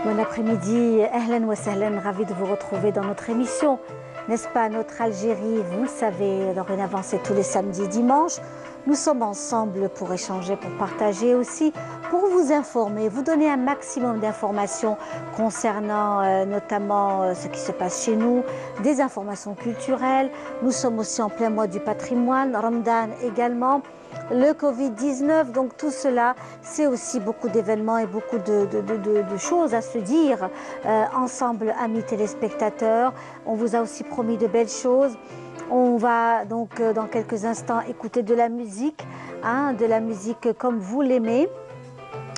Bon après-midi, Ahlan wa sahlan, ravi de vous retrouver dans notre émission. N'est-ce pas, notre Algérie, vous le savez, dorénavant c'est tous les samedis et dimanches. Nous sommes ensemble pour échanger, pour partager aussi, pour vous informer, vous donner un maximum d'informations concernant notamment ce qui se passe chez nous, des informations culturelles. Nous sommes aussi en plein mois du patrimoine, Ramadan également. Le Covid-19, donc tout cela, c'est aussi beaucoup d'événements et beaucoup de choses à se dire ensemble, amis téléspectateurs. On vous a aussi promis de belles choses. On va donc dans quelques instants écouter de la musique comme vous l'aimez,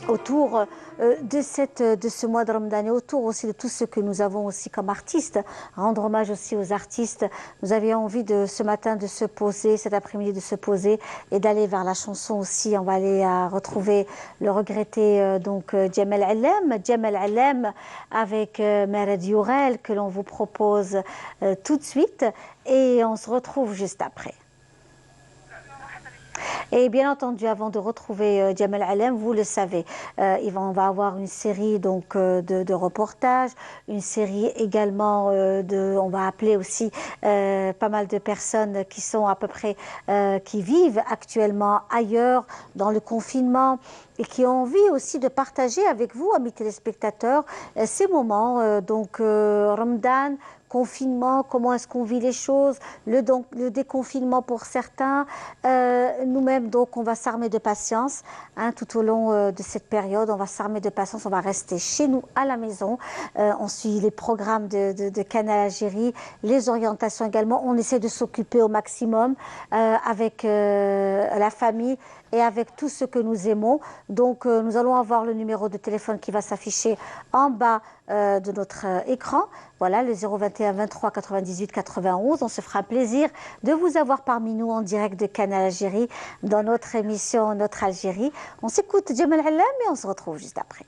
autour de ce mois de Ramadan et autour aussi de tout ce que nous avons aussi comme artistes, rendre hommage aussi aux artistes. Nous avions envie de ce matin de se poser, cet après-midi de se poser et d'aller vers la chanson aussi. On va aller retrouver le regretté Djamel Allem avec Merad Yourel que l'on vous propose tout de suite et on se retrouve juste après. Et bien entendu, avant de retrouver Djamel Allem, vous le savez, on va avoir une série de reportages, une série également on va appeler aussi pas mal de personnes qui sont à peu près, qui vivent actuellement ailleurs dans le confinement et qui ont envie aussi de partager avec vous, amis téléspectateurs, ces moments, Ramadan, confinement, comment est-ce qu'on vit les choses, le déconfinement pour certains. Nous-mêmes, donc, on va s'armer de patience tout au long de cette période. On va s'armer de patience, on va rester chez nous à la maison. On suit les programmes de Canal Algérie, les orientations également. On essaie de s'occuper au maximum avec la famille et avec tout ce que nous aimons. Donc, nous allons avoir le numéro de téléphone qui va s'afficher en bas de notre écran. Voilà, le 021 23 98 91. On se fera plaisir de vous avoir parmi nous en direct de Canal Algérie dans notre émission Notre Algérie. On s'écoute Djamel Allem et on se retrouve juste après.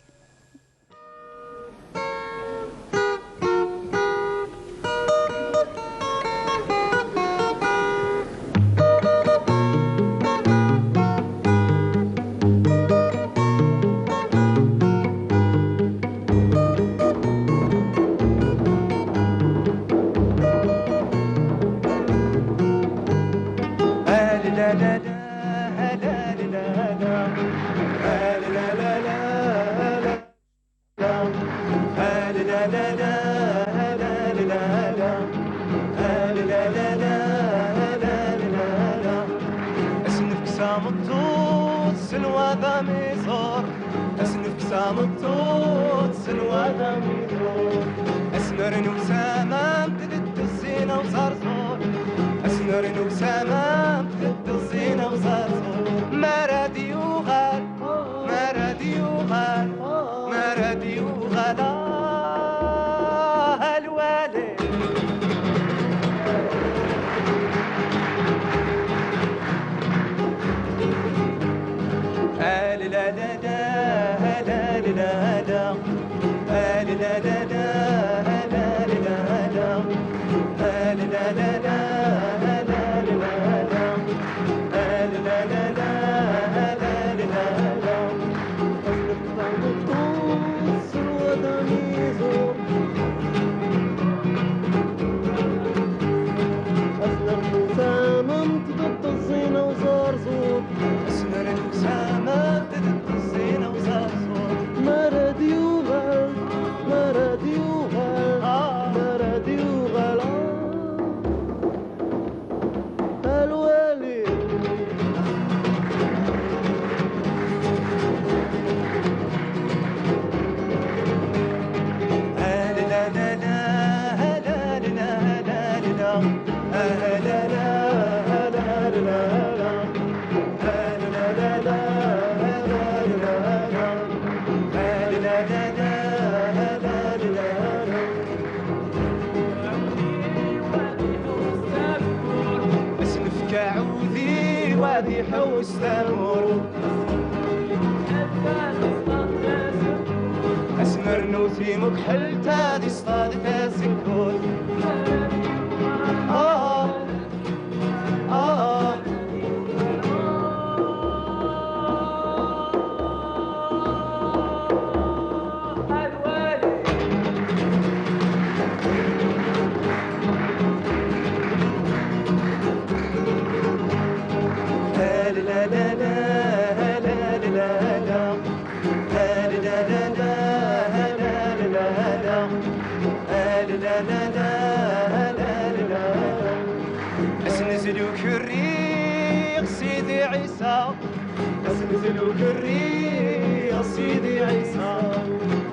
سلوك الريح سيدي عيسى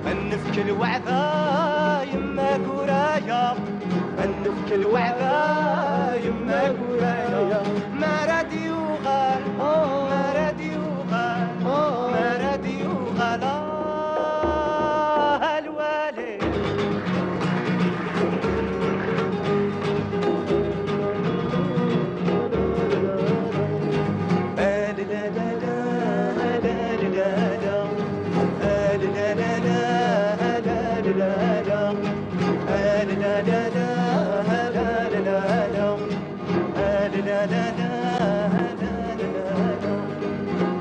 النفك الوعدة يما كورايا النفك الوعدة يما كورايا ما رادي وغال ما رادي وغال ما رادي وغال الوالي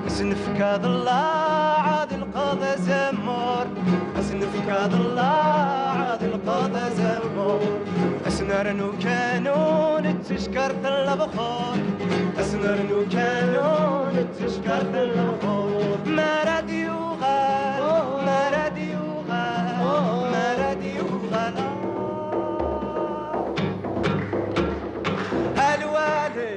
سنفك هذا الله عاد القضاء زمور سنفك هذا الله عاد القضاء زمور اسنرنو كانوا نتشكر البخور اسنرنو كانوا نتشكر البخور ما رادي يغال ما رادي يغال ما رادي يغال الوالي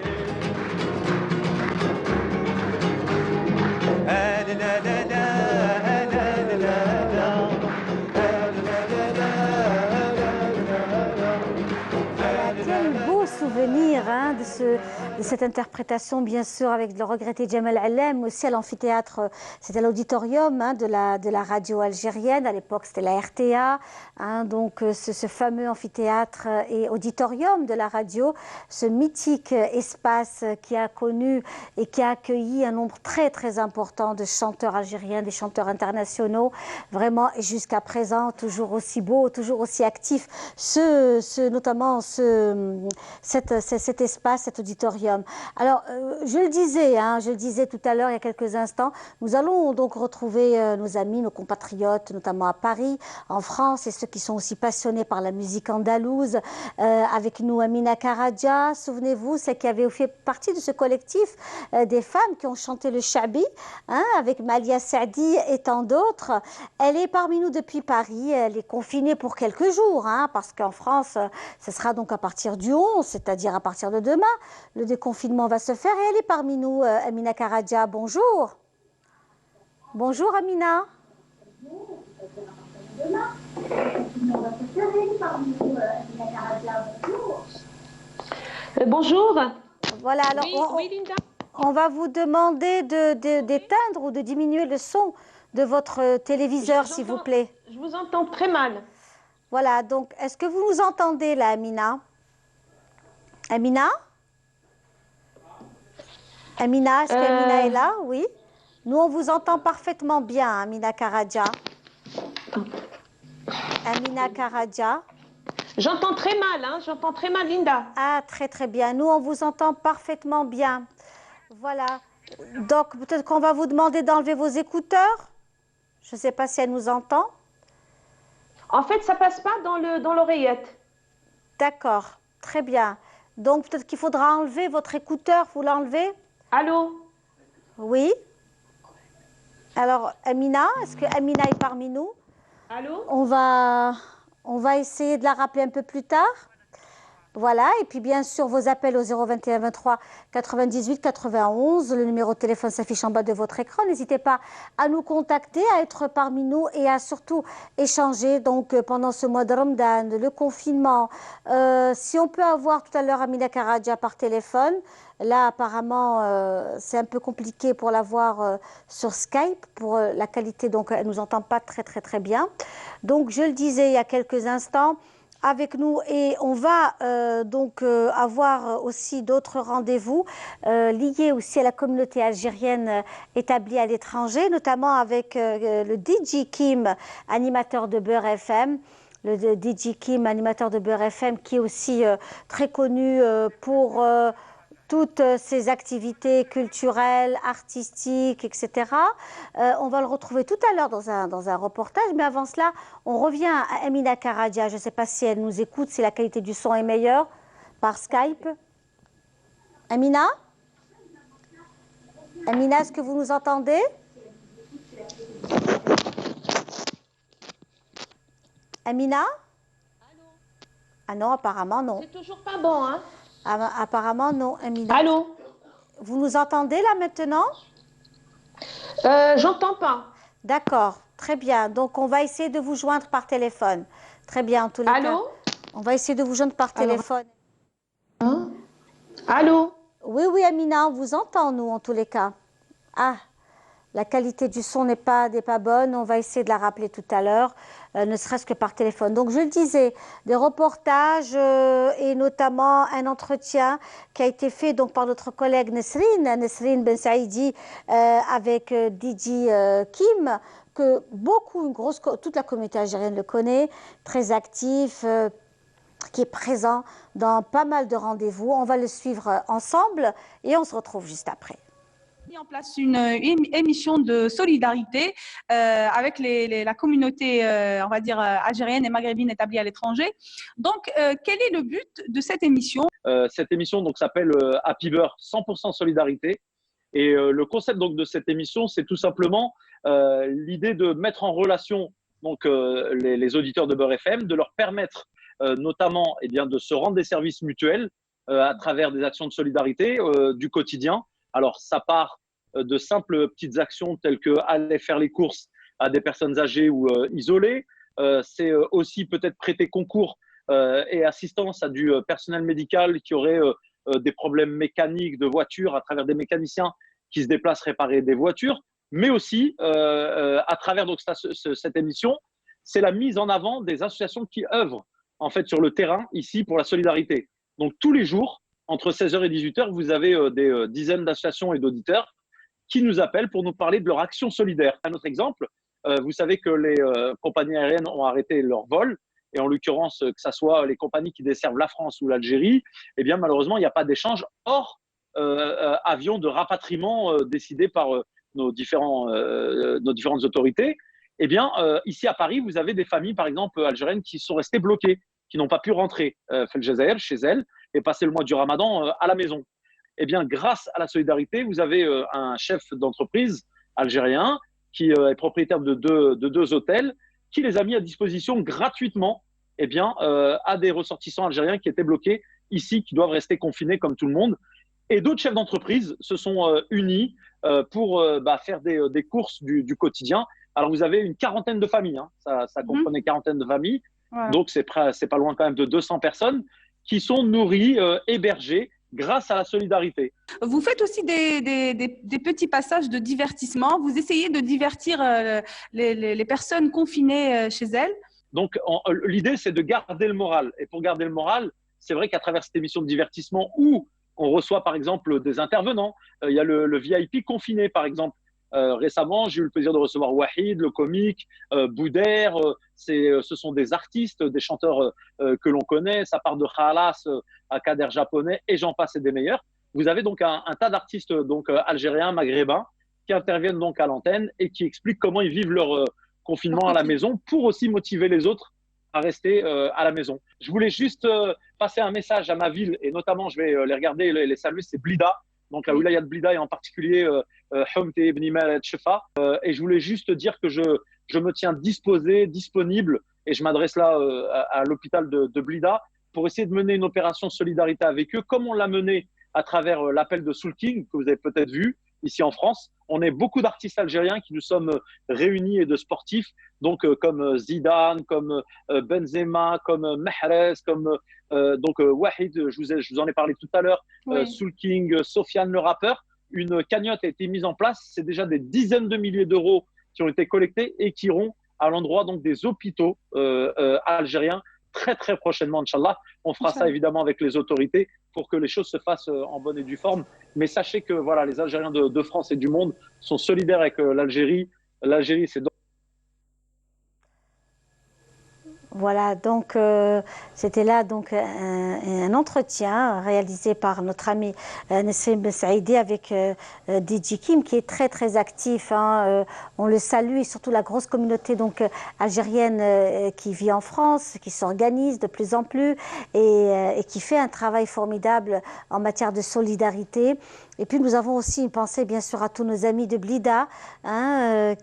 Souvenir hein, de cette interprétation, bien sûr, avec le regretté Djemal Alem, aussi à l'amphithéâtre, c'était l'auditorium hein, de la radio algérienne, à l'époque c'était la RTA, hein, donc ce fameux amphithéâtre et auditorium de la radio, ce mythique espace qui a connu et qui a accueilli un nombre très très important de chanteurs algériens, des chanteurs internationaux, vraiment, et jusqu'à présent, toujours aussi beau, toujours aussi actif, notamment cet espace, cet auditorium. Alors, je le disais tout à l'heure, il y a quelques instants, nous allons donc retrouver nos amis, nos compatriotes, notamment à Paris, en France, et ceux qui sont aussi passionnés par la musique andalouse. Avec nous, Amina Karadja, souvenez-vous, celle qui avait fait partie de ce collectif des femmes qui ont chanté le Chabi, hein, avec Malia Saadi et tant d'autres. Elle est parmi nous depuis Paris, elle est confinée pour quelques jours, hein, parce qu'en France, ce sera donc à partir du 11, c'est-à-dire à partir de demain, le déconfinement va se faire et elle est parmi nous, Amina Karadja. Bonjour. Bonjour Amina. Bonjour. Voilà, alors oui, Linda. On va vous demander d'éteindre ou de diminuer le son de votre téléviseur, s'il vous plaît. Je vous entends très mal. Voilà, donc est-ce que vous nous entendez là, Amina? Amina? Amina, est-ce qu'Amina est là? Oui. Nous, on vous entend parfaitement bien, Amina Karadja. Amina Karadja. J'entends très mal, hein, j'entends très mal, Linda. Ah, très très bien. Nous, on vous entend parfaitement bien. Voilà. Donc, peut-être qu'on va vous demander d'enlever vos écouteurs. Je ne sais pas si elle nous entend. En fait, ça passe pas dans l'oreillette. D'accord, très bien. Donc, peut-être qu'il faudra enlever votre écouteur. Vous l'enlevez? Allô? Oui. Alors, Amina, est-ce que Amina est parmi nous? Allô? On va essayer de la rappeler un peu plus tard. Voilà, et puis bien sûr, vos appels au 021 23 98 91, le numéro de téléphone s'affiche en bas de votre écran. N'hésitez pas à nous contacter, à être parmi nous et à surtout échanger donc pendant ce mois de Ramadan, le confinement. Si on peut avoir tout à l'heure Amina Karadja par téléphone, là apparemment c'est un peu compliqué pour l'avoir sur Skype, pour la qualité, donc elle ne nous entend pas très bien. Donc je le disais il y a quelques instants, avec nous et on va donc avoir aussi d'autres rendez-vous liés aussi à la communauté algérienne établie à l'étranger, notamment avec le DJ Kim, animateur de Beurre FM. Le DJ Kim, animateur de Beurre FM, qui est aussi très connu pour toutes ces activités culturelles, artistiques, etc. On va le retrouver tout à l'heure dans un reportage, mais avant cela, on revient à Amina Karadja. Je ne sais pas si elle nous écoute, si la qualité du son est meilleure par Skype. Amina? Amina, est-ce que vous nous entendez? Amina? Ah non, apparemment non. C'est toujours pas bon, hein? Apparemment non, Amina. Allô? Vous nous entendez là maintenant? J'entends pas. D'accord, très bien. Donc, on va essayer de vous joindre par téléphone. Très bien, en tous les cas. Allô? On va essayer de vous joindre par Alors, téléphone. hein? Allô? Oui, oui, Amina, on vous entend, nous, en tous les cas. Ah, la qualité du son n'est pas bonne. On va essayer de la rappeler tout à l'heure, ne serait-ce que par téléphone. Donc, je le disais, des reportages et notamment un entretien qui a été fait donc, par notre collègue Nesrine Ben Saïdi avec Didi Kim, que toute la communauté algérienne le connaît, très actif, qui est présent dans pas mal de rendez-vous. On va le suivre ensemble et on se retrouve juste après. Mis en place une émission de solidarité avec la communauté, on va dire, algérienne et maghrébine établie à l'étranger. Donc, quel est le but de cette émission? Cette émission s'appelle Happy Beurre 100% solidarité. Et le concept donc, de cette émission, c'est tout simplement l'idée de mettre en relation les auditeurs de Beurre FM, de leur permettre notamment de se rendre des services mutuels à travers des actions de solidarité du quotidien. Alors, ça part de simples petites actions telles que aller faire les courses à des personnes âgées ou isolées. C'est aussi peut-être prêter concours et assistance à du personnel médical qui aurait des problèmes mécaniques de voitures à travers des mécaniciens qui se déplacent réparer des voitures. Mais aussi, à travers cette émission, c'est la mise en avant des associations qui œuvrent en fait sur le terrain ici pour la solidarité. Donc, tous les jours, entre 16h et 18h, vous avez des dizaines d'associations et d'auditeurs qui nous appellent pour nous parler de leur action solidaire. Un autre exemple, vous savez que les compagnies aériennes ont arrêté leur vol, et en l'occurrence, que ce soit les compagnies qui desservent la France ou l'Algérie, eh bien malheureusement, il n'y a pas d'échange hors avion de rapatriement décidé par nos différentes autorités. Eh bien, ici à Paris, vous avez des familles, par exemple, algériennes qui sont restées bloquées, qui n'ont pas pu rentrer chez elles, et passer le mois du Ramadan à la maison. Eh bien, grâce à la solidarité, vous avez un chef d'entreprise algérien qui est propriétaire de deux hôtels, qui les a mis à disposition gratuitement à des ressortissants algériens qui étaient bloqués ici, qui doivent rester confinés comme tout le monde. Et d'autres chefs d'entreprise se sont unis pour faire des courses du quotidien. Alors, vous avez une quarantaine de familles, hein. Ça comprenait une quarantaine de familles. Ouais. Donc, c'est pas loin quand même de 200 personnes qui sont nourries, hébergées grâce à la solidarité. Vous faites aussi des petits passages de divertissement. Vous essayez de divertir les personnes confinées chez elles. Donc, l'idée, c'est de garder le moral. Et pour garder le moral, c'est vrai qu'à travers cette émission de divertissement où on reçoit, par exemple, des intervenants, il y a le VIP confiné, par exemple. Récemment, j'ai eu le plaisir de recevoir Wahid, le comique, Bouder. Ce sont des artistes, des chanteurs que l'on connaît. Ça part de Khalas à Kader japonais et j'en passe et des meilleurs. Vous avez donc un tas d'artistes algériens, maghrébins qui interviennent donc à l'antenne et qui expliquent comment ils vivent leur confinement à la maison pour aussi motiver les autres à rester à la maison. Je voulais juste passer un message à ma ville et notamment, je vais les regarder, les saluer, c'est Blida. Donc la wilaya de Blida et en particulier Humte ibn Imal Shefa. Et je voulais juste dire que je me tiens disponible et je m'adresse là à l'hôpital de Blida pour essayer de mener une opération solidarité avec eux, comme on l'a mené à travers l'appel de Soul King, que vous avez peut-être vu ici en France. On est beaucoup d'artistes algériens qui nous sommes réunis et de sportifs, donc comme Zidane, comme Benzema, comme Mahrez, comme Wahid, je vous en ai parlé tout à l'heure, oui. Soul King, Sofiane le rappeur. Une cagnotte a été mise en place. C'est déjà des dizaines de milliers d'euros qui ont été collectés et qui iront à l'endroit donc des hôpitaux algériens très très prochainement, Inch'Allah. On fera ça évidemment avec les autorités pour que les choses se fassent en bonne et due forme. Mais sachez que voilà, les Algériens de France et du monde sont solidaires avec l'Algérie. L'Algérie, c'est Voilà, donc c'était là donc un entretien réalisé par notre ami Nesrine Ben Saïdi avec DJ Kim qui est très très actif. Hein, on le salue et surtout la grosse communauté donc algérienne qui vit en France, qui s'organise de plus en plus et qui fait un travail formidable en matière de solidarité. Et puis nous avons aussi une pensée bien sûr à tous nos amis de Blida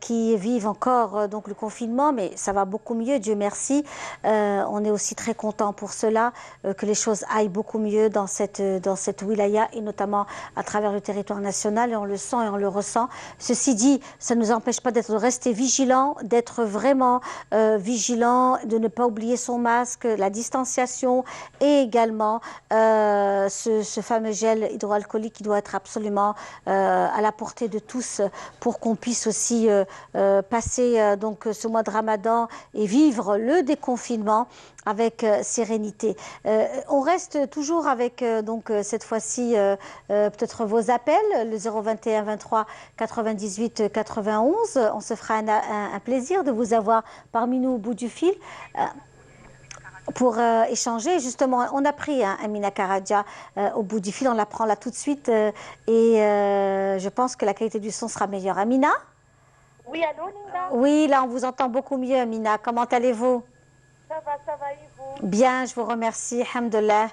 qui vivent encore donc le confinement, mais ça va beaucoup mieux, Dieu merci. On est aussi très content pour cela, que les choses aillent beaucoup mieux dans cette wilaya et notamment à travers le territoire national, et on le sent et on le ressent. Ceci dit, ça ne nous empêche pas d'être restés vigilants, d'être vraiment vigilants, de ne pas oublier son masque, la distanciation et également ce fameux gel hydroalcoolique qui doit être absolument à la portée de tous pour qu'on puisse aussi passer donc ce mois de Ramadan et vivre le déconfinement avec sérénité. On reste toujours avec donc cette fois-ci peut-être vos appels, le 021 23 98 91. On se fera un plaisir de vous avoir parmi nous au bout du fil. Pour échanger. Justement, on a pris Amina Karadja au bout du fil, on la prend là tout de suite et je pense que la qualité du son sera meilleure. Amina? Oui, allô Linda? Oui, là on vous entend beaucoup mieux, Amina. Comment allez-vous? Ça va et vous? Bien, je vous remercie, alhamdoulilah.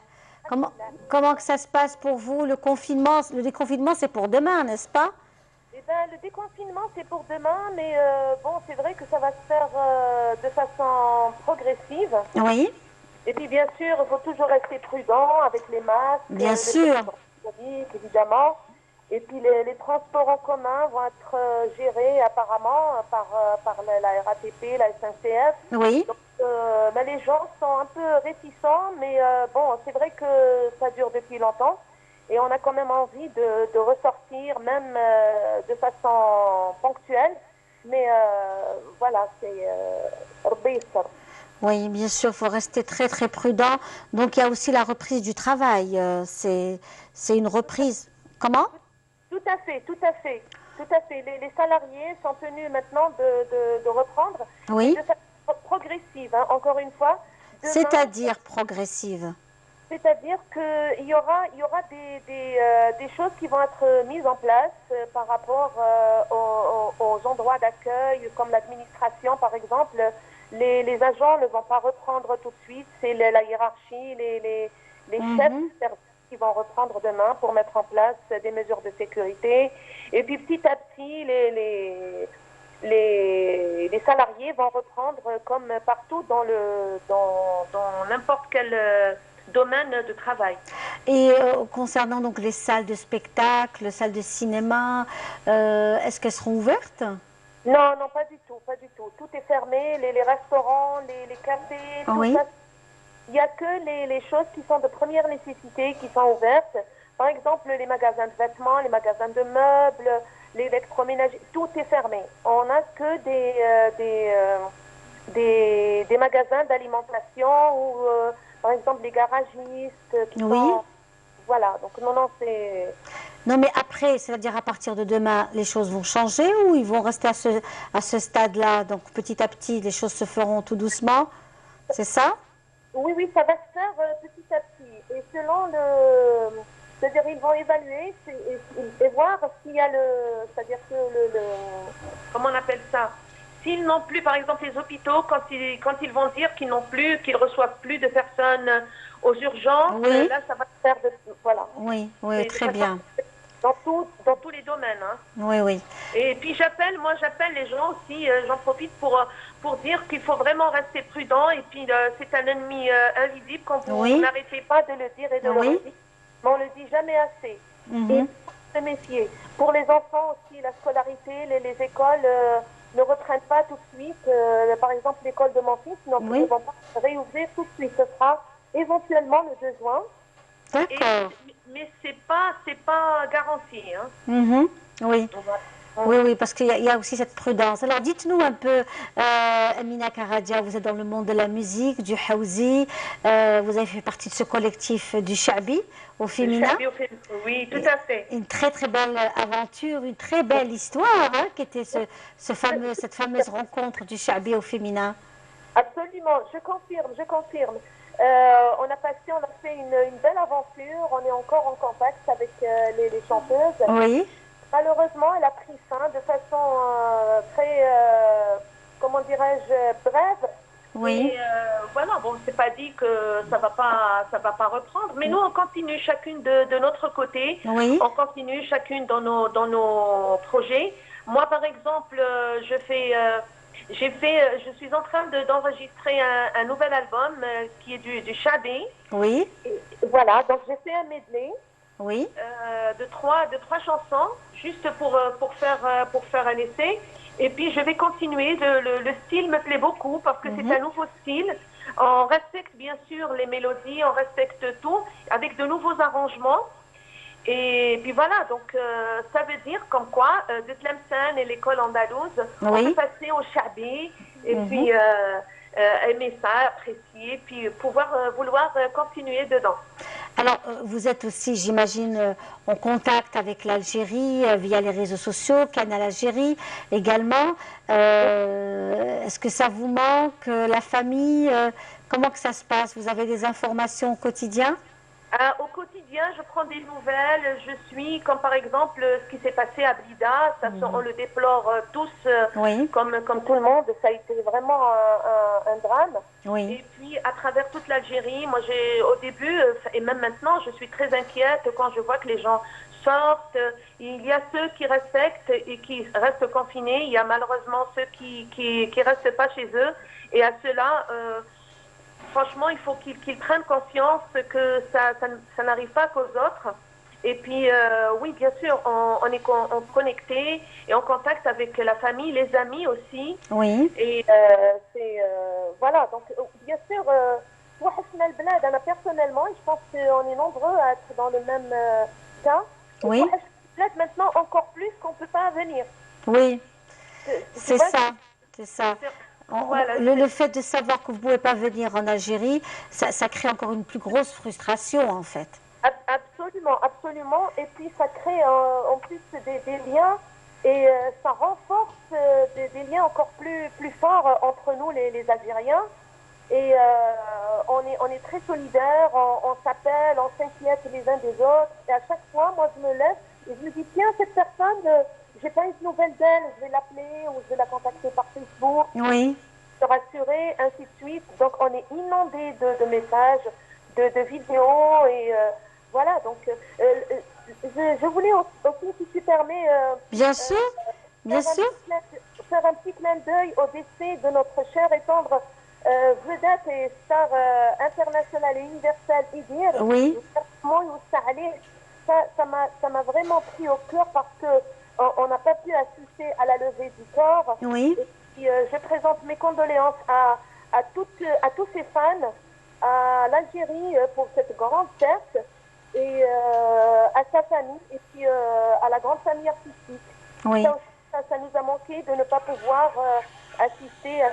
Comment que ça se passe pour vous, le confinement? Le déconfinement, c'est pour demain, n'est-ce pas? Eh ben, le déconfinement, c'est pour demain, mais bon, c'est vrai que ça va se faire de façon progressive. Oui. Et puis, bien sûr, il faut toujours rester prudent avec les masques. Bien sûr. Évidemment. Et puis, les transports en commun vont être gérés apparemment par la RATP, la SNCF. Oui. Donc, ben, les gens sont un peu réticents, mais bon, c'est vrai que ça dure depuis longtemps. Et on a quand même envie de ressortir, même de façon ponctuelle. Mais voilà, c'est oui, bien sûr, il faut rester très très prudent. Donc il y a aussi la reprise du travail. C'est une reprise. Comment? Tout à fait, tout à fait. Tout à fait. Les salariés sont tenus maintenant de reprendre. Oui. De façon progressive, hein, encore une fois. C'est-à-dire progressive? C'est-à-dire qu'il y aura des choses qui vont être mises en place par rapport aux endroits d'accueil, comme l'administration par exemple. Les agents ne vont pas reprendre tout de suite, c'est la hiérarchie, les chefs qui vont reprendre demain pour mettre en place des mesures de sécurité. Et puis petit à petit, les salariés vont reprendre comme partout dans n'importe quel domaine de travail. Et concernant donc les salles de spectacle, les salles de cinéma, est-ce qu'elles seront ouvertes? Non, non, pas du tout, pas du tout. Tout est fermé, les restaurants, les cafés, tout ça. Il n'y a que les choses qui sont de première nécessité qui sont ouvertes. Par exemple, les magasins de vêtements, les magasins de meubles, l'électroménager, tout est fermé. On n'a que des magasins d'alimentation ou, par exemple, les garagistes qui sont... Voilà, donc non, c'est... Non, mais après, c'est-à-dire à partir de demain, les choses vont changer ou ils vont rester à ce stade-là? Donc petit à petit, les choses se feront tout doucement, c'est ça? Oui, oui, ça va se faire petit à petit. Et selon c'est-à-dire ils vont évaluer et voir s'il y a c'est-à-dire que comment on appelle ça? S'ils n'ont plus, par exemple, les hôpitaux, quand ils vont dire qu'ils reçoivent plus de personnes aux urgences, là, ça va se faire voilà. Oui, oui, très bien. Dans tous les domaines. Hein. Oui, oui. Et puis j'appelle les gens aussi, j'en profite pour dire qu'il faut vraiment rester prudent. Et puis c'est un ennemi invisible quand vous n'arrêtez pas de le dire et de le redire. Mais on ne le dit jamais assez. Et se méfier. Pour les enfants aussi, la scolarité, les écoles ne reprennent pas tout de suite. Par exemple, l'école de mon fils ne vont pas réouvrir tout de suite. Ce sera éventuellement le 2 juin. D'accord. Mais c'est pas garanti. Hein. Oui. Oui, oui, parce qu'il y a aussi cette prudence. Alors, dites-nous un peu, Amina Karadja, vous êtes dans le monde de la musique, du Hawzi, vous avez fait partie de ce collectif du Sha'bi au féminin. Oui, tout à fait. Une très, très belle aventure, une très belle histoire, hein, qui était cette fameuse rencontre du Sha'bi au féminin. Absolument, je confirme. On a fait une belle aventure, on est encore en contact avec les chanteuses. Oui. Malheureusement, elle a pris fin de façon très, comment dirais-je, brève, Oui. Et voilà, bon, c'est pas dit que ça va pas reprendre, mais nous on continue chacune de notre côté. Oui. On continue chacune dans nos projets. Moi, par exemple, je suis en train d'enregistrer un nouvel album qui est du Shadi. Oui. Et voilà, donc j'ai fait un medley. Oui. De trois chansons, juste pour faire un essai. Et puis je vais continuer. Le style me plaît beaucoup parce que c'est un nouveau style. On respecte bien sûr les mélodies, on respecte tout avec de nouveaux arrangements. Et puis voilà, donc ça veut dire comme quoi de Tlemcen et l'école andalouse, on peut passer au Chabi et puis aimer ça, apprécier, puis vouloir continuer dedans. Alors, vous êtes aussi, j'imagine, en contact avec l'Algérie via les réseaux sociaux, Canal Algérie également. Est-ce que ça vous manque, la famille comment que ça se passe? Vous avez des informations au quotidien? Au quotidien, je prends des nouvelles. Je suis, comme par exemple ce qui s'est passé à Blida, on le déplore tous, comme tout le monde. Ça a été vraiment un drame. Oui. Et puis, à travers toute l'Algérie, moi, au début, et même maintenant, je suis très inquiète quand je vois que les gens sortent. Il y a ceux qui respectent et qui restent confinés. Il y a malheureusement ceux qui restent pas chez eux. Et à ceux-là, franchement, il faut qu'ils prennent conscience que ça n'arrive pas qu'aux autres. Et puis, oui, bien sûr, on est connecté et en contact avec la famille, les amis aussi. Oui. Et voilà, donc bien sûr, personnellement, je pense qu'on est nombreux à être dans le même cas. Oui. Maintenant, encore plus qu'on ne peut pas venir. Oui, c'est ça, c'est ça. Voilà, le fait de savoir que vous ne pouvez pas venir en Algérie, ça crée encore une plus grosse frustration en fait. Absolument, absolument. Et puis ça crée en plus des liens et ça renforce des liens encore plus forts entre nous les Algériens. Et on est très solidaires, on s'appelle, on s'inquiète les uns des autres. Et à chaque fois, moi je me lève et je me dis tiens, cette personne, j'ai pas une nouvelle d'elle, je vais l'appeler ou je vais la contacter par Facebook. Oui. Se rassurer, ainsi de suite. Donc on est inondé de messages, de vidéos et voilà. Donc je voulais aussi, si tu permets, bien sûr, bien sûr, faire un petit clin d'œil au décès de notre cher et tendre vedette et star internationale et universelle Idir. Oui. Ça m'a vraiment pris au cœur parce que on n'a pas pu assister à la levée du corps. Oui. Et puis, je présente mes condoléances à tous ces fans, à l'Algérie pour cette grande perte et à sa famille et puis à la grande famille artistique. Oui. Ça nous a manqué de ne pas pouvoir assister à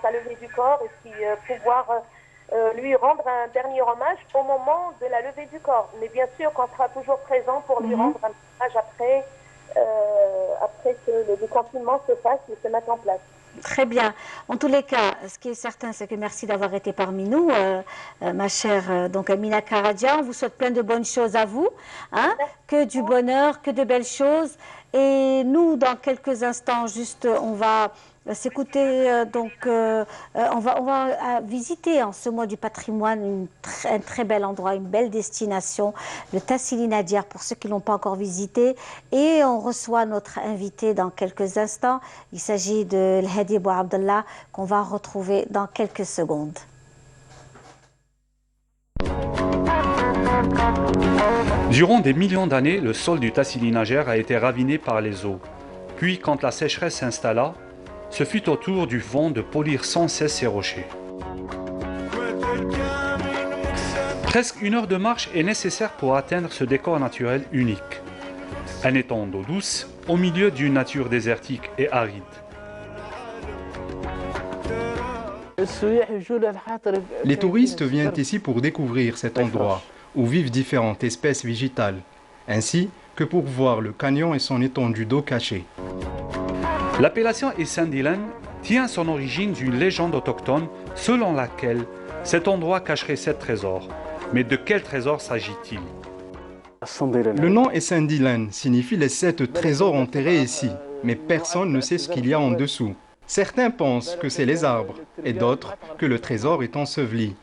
sa levée du corps et puis pouvoir lui rendre un dernier hommage au moment de la levée du corps. Mais bien sûr qu'on sera toujours présent pour lui rendre un hommage après que le déconfinement se fasse et se mette en place. Très bien. En tous les cas, ce qui est certain, c'est que merci d'avoir été parmi nous, ma chère donc Amina Karadia. On vous souhaite plein de bonnes choses à vous, hein, que du bonheur, que de belles choses. Et nous, dans quelques instants, juste, on va s'écouter, donc on va visiter en ce mois du patrimoine un très bel endroit, une belle destination, le Tassili Nadir, pour ceux qui ne l'ont pas encore visité. Et on reçoit notre invité dans quelques instants. Il s'agit de L'Hadi Bou Abdallah, qu'on va retrouver dans quelques secondes. Durant des millions d'années, le sol du Tassili Najer a été raviné par les eaux. Puis, quand la sécheresse s'installa, ce fut au tour du vent de polir sans cesse ces rochers. Presque 1 heure de marche est nécessaire pour atteindre ce décor naturel unique. Un étang d'eau douce au milieu d'une nature désertique et aride. Les touristes viennent ici pour découvrir cet endroit où vivent différentes espèces végétales, ainsi que pour voir le canyon et son étendue d'eau cachée. L'appellation Essandilan tient son origine d'une légende autochtone selon laquelle cet endroit cacherait 7 trésors. Mais de quel trésor s'agit-il? Le nom Essandilan signifie les 7 trésors enterrés ici, mais personne ne sait ce qu'il y a en dessous. Certains pensent que c'est les arbres et d'autres que le trésor est enseveli.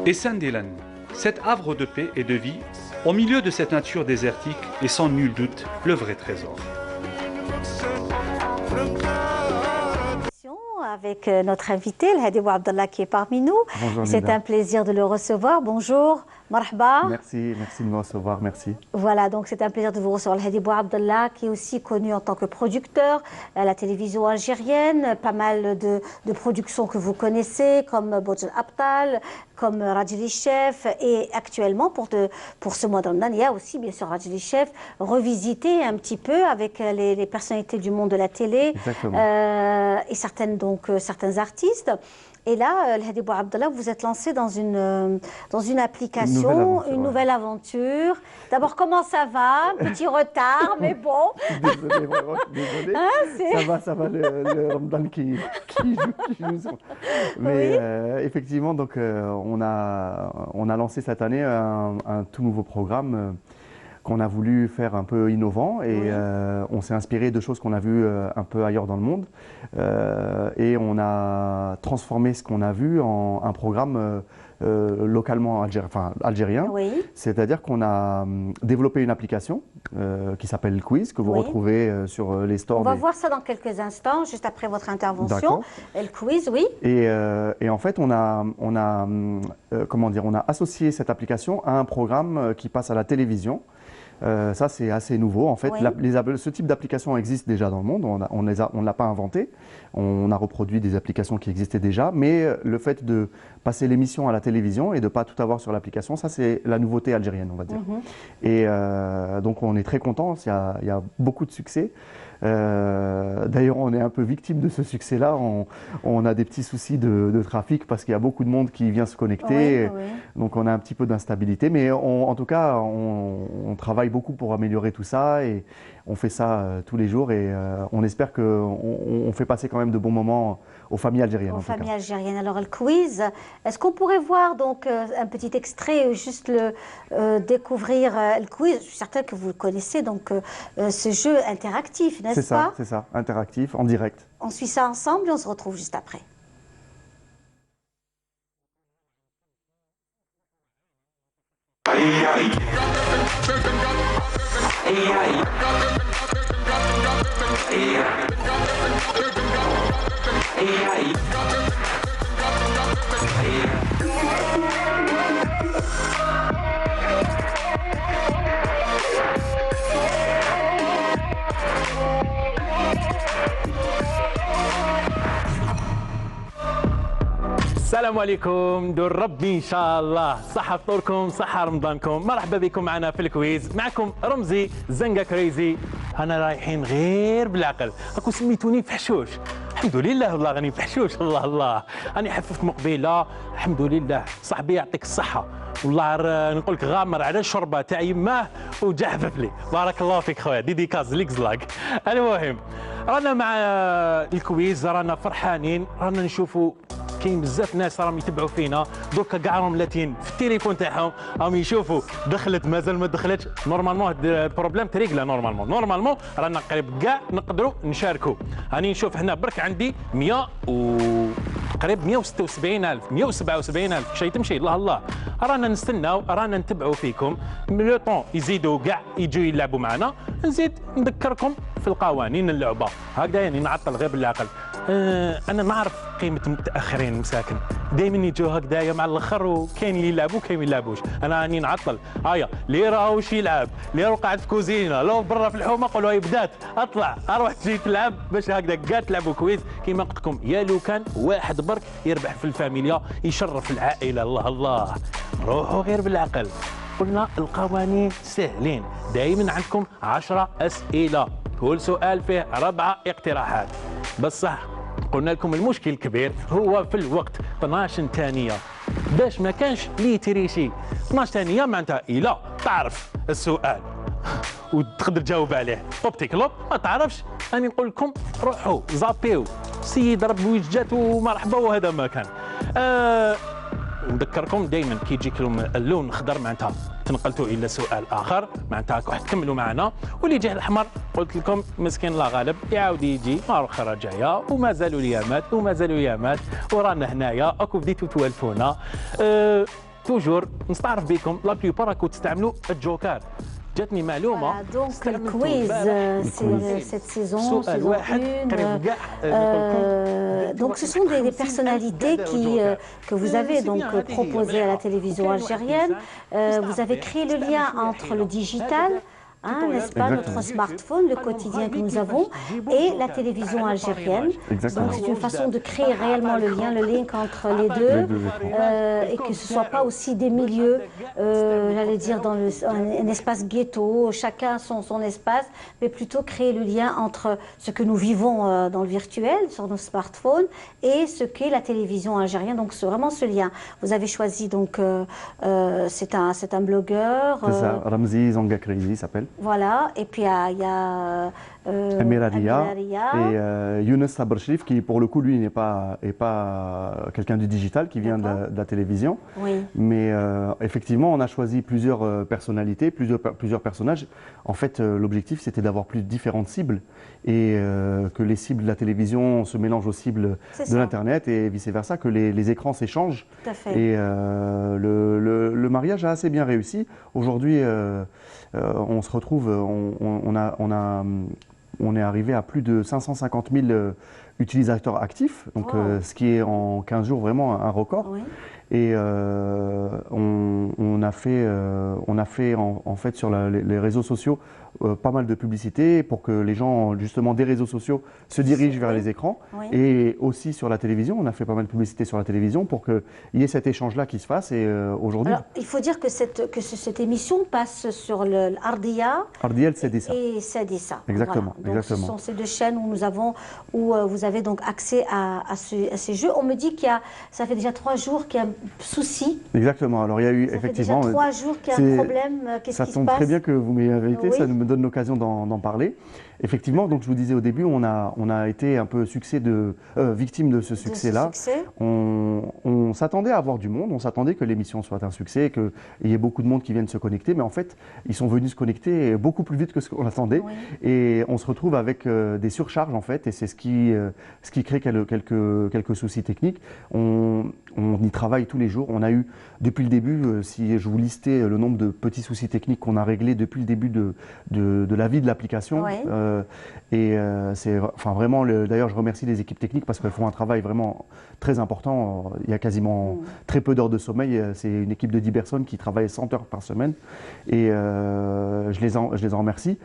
Et Saint-Dylan, cet havre de paix et de vie, au milieu de cette nature désertique, est sans nul doute le vrai trésor. Avec notre invité, El Hadi Bouabdallah, qui est parmi nous. C'est un plaisir de le recevoir. Bonjour, marhaba. Merci de me recevoir, merci. Voilà, donc c'est un plaisir de vous recevoir. El Hadi Bouabdallah, qui est aussi connu en tant que producteur à la télévision algérienne, pas mal de productions que vous connaissez, comme Bouj El Abtal, comme Rajli Chef, et actuellement, pour ce mois de Ramadan, il y a aussi, bien sûr, Rajli Chef, revisité un petit peu avec les personnalités du monde de la télé, et certains artistes. Et là, El Hadi Bouabdallah, vous êtes lancé dans une application, une nouvelle aventure. D'abord, comment ça va? Petit retard, mais bon. Désolé. Hein, ça va, le Ramadan qui joue. Mais oui. Effectivement, donc, on a lancé cette année un tout nouveau programme qu'on a voulu faire un peu innovant et on s'est inspiré de choses qu'on a vues un peu ailleurs dans le monde et on a transformé ce qu'on a vu en un programme localement algérien. Oui. C'est-à-dire qu'on a développé une application qui s'appelle El Quiz, que vous retrouvez sur les stores. On va voir ça dans quelques instants, juste après votre intervention. El Quiz, oui. Et en fait, on a associé cette application à un programme qui passe à la télévision. Ça, c'est assez nouveau. En fait, ce type d'application existe déjà dans le monde. On ne l'a pas inventé. On a reproduit des applications qui existaient déjà. Mais le fait de passer l'émission à la télévision et de ne pas tout avoir sur l'application, ça, c'est la nouveauté algérienne, on va dire. Et donc, on est très contents. Il y a beaucoup de succès. D'ailleurs, on est un peu victime de ce succès-là. On a des petits soucis de trafic parce qu'il y a beaucoup de monde qui vient se connecter. Donc, on a un petit peu d'instabilité. Mais en tout cas, on travaille beaucoup pour améliorer tout ça et on fait ça tous les jours et on espère qu'on fait passer quand même de bons moments aux familles algériennes. Aux familles algériennes. Alors, le quiz, est-ce qu'on pourrait voir donc un petit extrait, juste découvrir le quiz? Je suis certaine que vous le connaissez, donc ce jeu interactif, n'est-ce pas? C'est ça, interactif, en direct. On suit ça ensemble et on se retrouve juste après. السلام عليكم دور ربي ان شاء الله صحة فطوركم صحة رمضانكم. مرحبا بكم معنا في الكويز. معكم رمزي زنقة كريزي. انا رايحين غير بالعقل. راكم سميتوني فحشوش. الحمد لله والله غني فحشوش. الله الله راني حففت مقبيله الحمد لله. صاحبي يعطيك الصحة والله نقول لك غامر على الشوربه تاع يماه وجا حفف لي. بارك الله فيك خويا ديديكاز ليك زلاك. المهم رانا مع الكويز رانا فرحانين رانا نشوفوا كاين بزاف ناس راهم يتبعوا فينا دركا كاع راهم لاتين في التليفون تاعهم راهم يشوفوا دخلت مازال ما دخلتش. نورمالمون البروبليم تريكلا نورمالمون رانا قريب كاع نقدروا نشاركوا. راني نشوف هنا برك عندي 100 قريب 176,000 177,000 شي تمشي. الله الله رانا نستناو رانا نتبعوا فيكم لو طون يزيدوا كاع يجوا يلعبوا معنا. نزيد نذكركم في القوانين اللعبه هكذا يعني نعطل غير بالعقل. انا نعرف قيمه المتاخرين مساكن دائما يجوا هكذايا مع الاخر وكاين اللي يلعبوا كاين ما يلعبوش. انا راني نعطل هيا اللي راهوش يلعب اللي راه قاعد في كوزينه لو برا في الحومه قولوا هي بدات اطلع اروح تجي تلعب باش هكذا كاع تلعبوا كويس كيما قلت لكم. يا لو كان واحد برك يربح في الفاميليا يشرف العائله. الله الله روحوا غير بالعقل. قلنا القوانين سهلين. دائما عندكم 10 اسئله كل سؤال فيه 4 اقتراحات. بصح قلنا لكم المشكل الكبير هو في الوقت 12 ثانيه باش ما كانش لي تريشي. 12 ثانيه معناتها الا تعرف السؤال وتقدر تجاوب عليه اوبتيك لوب ما تعرفش راني نقول لكم روحوا زابيو سيد ربي وجات ومرحبا وهذا ما كان. نذكركم دائما كي يجيك لهم اللون الخضر معناتها تنقلتوا الى سؤال اخر معناتها راح تكملوا معنا. واللي جه الاحمر قلت لكم مسكين الله غالب يعاود يجي مره اخرى جايه وما زالوا اليامات وما زالوا اليامات ورانا هنايا اكو بديتوا توالفونا. توجور نستعرف بكم لا بليبار راكم تستعملوا الجوكر. جاتني معلومه donc le quiz cette saison, saison 1. Donc ce sont des personnalités que vous avez donc proposées à la télévision algérienne. Vous avez créé le lien entre le digital, n'est-ce pas, notre smartphone, le quotidien que nous avons, et la télévision algérienne. Donc c'est une façon de créer réellement le link entre les deux, et que ce ne soit pas aussi des milieux, j'allais dire, dans un espace ghetto, chacun son espace, mais plutôt créer le lien entre ce que nous vivons dans le virtuel, sur nos smartphones, et ce qu'est la télévision algérienne. Donc c'est vraiment ce lien. Vous avez choisi, donc, c'est un blogueur. C'est ça, Ramzi Zanga Crazy s'appelle. Voilà, et puis il y a Amira Ria et Younes Sabr Shrif qui pour le coup lui n'est pas quelqu'un du digital qui vient de la télévision. Oui. Mais effectivement on a choisi plusieurs personnalités, plusieurs personnages. En fait l'objectif c'était d'avoir plus différentes cibles et que les cibles de la télévision se mélangent aux cibles de l'internet et vice versa, que les écrans s'échangent. Tout à fait. Et le mariage a assez bien réussi. Aujourd'hui on se retrouve, on est arrivé à plus de 550 000 utilisateurs actifs, donc ce qui est en 15 jours vraiment un record. Oui. Et on a fait en fait sur les réseaux sociaux pas mal de publicité pour que les gens justement des réseaux sociaux se dirigent vers les écrans. Oui. Et aussi sur la télévision, on a fait pas mal de publicité sur la télévision pour qu'il y ait cet échange-là qui se fasse. Et aujourd'hui... Alors, il faut dire que cette émission passe sur l'Ardia Ardia Cdissa. Et Cdissa. Exactement. Voilà. Donc, exactement. ce sont ces deux chaînes où vous avez donc accès à ces jeux. On me dit ça fait déjà 3 jours qu'il y a un souci. Exactement. Alors il y a eu ça effectivement... fait déjà 3 jours qu'il y a un problème. Qu'est-ce qui se passe? Ça tombe très bien que vous m'ayez invité, ça me donne l'occasion d'en parler. Effectivement, donc je vous disais au début, on a été un peu victime de ce succès-là. On s'attendait à avoir du monde, on s'attendait que l'émission soit un succès, qu'il y ait beaucoup de monde qui viennent se connecter, mais en fait, ils sont venus se connecter beaucoup plus vite que ce qu'on attendait. Oui. Et on se retrouve avec des surcharges en fait, et c'est ce qui crée quelques soucis techniques. On y travaille tous les jours. On a eu, depuis le début, si je vous listais le nombre de petits soucis techniques qu'on a réglés depuis le début de la vie de l'application. Oui. C'est vraiment, d'ailleurs je remercie les équipes techniques parce qu'elles font un travail vraiment très important. Il y a quasiment très peu d'heures de sommeil. C'est une équipe de 10 personnes qui travaille 100 heures par semaine et je les en remercie